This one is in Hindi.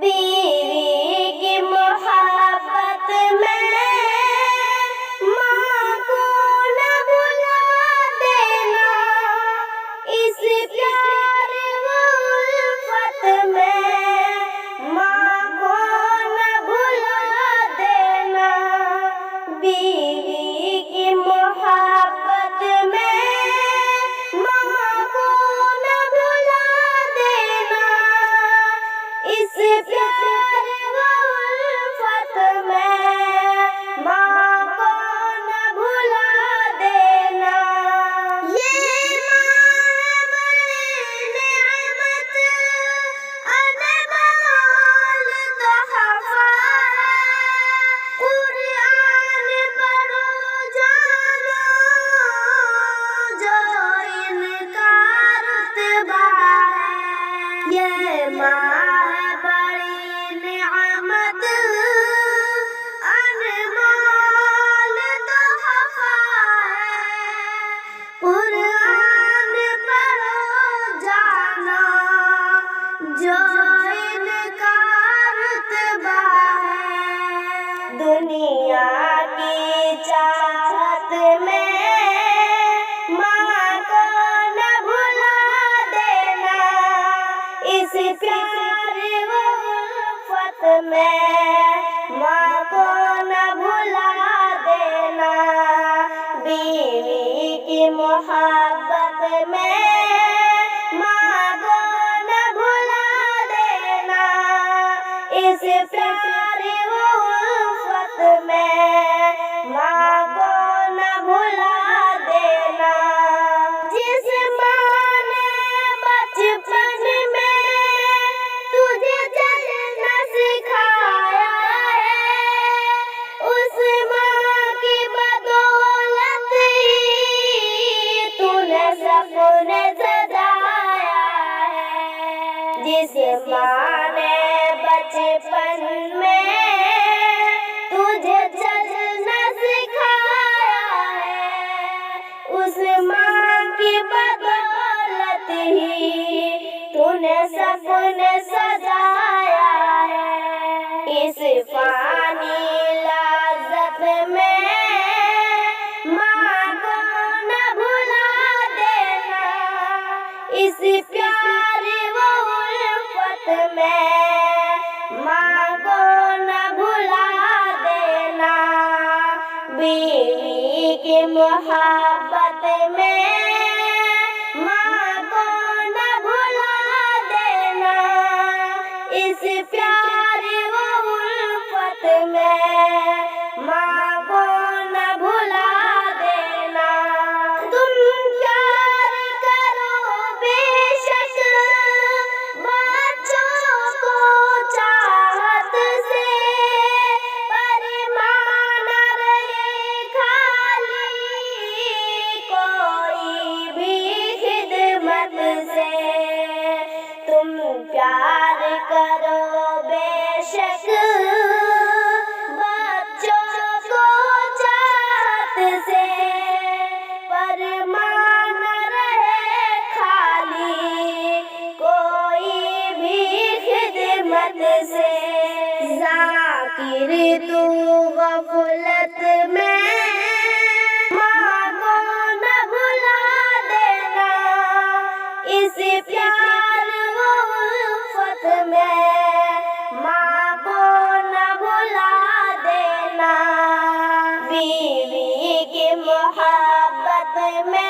बीवी की मोहब्बत में माँ को न भुला देना, इस प्यार व उल्फत में माँ को न भुला देना। बीवी की मोहब्बत में माँ को न भुला देना, इस प्यार व उल्फत में माँ को न भुला देना। ये माँ बड़ी नेमत अनमोल तोहफा है, कुरान पढ़ो जानो जो इनका रुतबा है। ये माँ बड़ी नेमत अनमोल तोहफा है, कुरान पढ़ो जानो जो इनका रुतबा है। दुनिया की चाहत में माँ को न भुला देना, इस प्यार व उल्फत में माँ को न भुला देना। बीवी की मोहब्बत में माँ को न भुला देना, इस प्यार व उल्फत में माँ को न भुला देना। जिस माँ ने बचपन में तुझे चलना सिखाया है, उस माँ की बदौलत ही तूने सपने सजाया है। जिस माँ ने बचपन में तुझे चलना सिखाया है, उस माँ की बदौलत ही तूने सपने सजाया है। इस फानी लाज़त में माँ को न भुला देना, इस प्यार व उल्फत में माँ को न भुला देना। बीवी की मोहब्बत में माँ को न भुला देना, इस प्यार व उल्फत में माँ को न भुला देना। तुम प्यार करो बेशक बच्चों को चाहत से, पर माँ न रहे खाली कोई भी खिदमत से। तुम प्यार करो बेशक बच्चों को चाहत से, पर माँ न रहे खाली कोई भी खिदमत से। ज़ाकिर तू गफलत में माँ को न भुला देना, इस प्यार व उल्फत में माँ को न भुला देना। बीवी की मोहब्बत में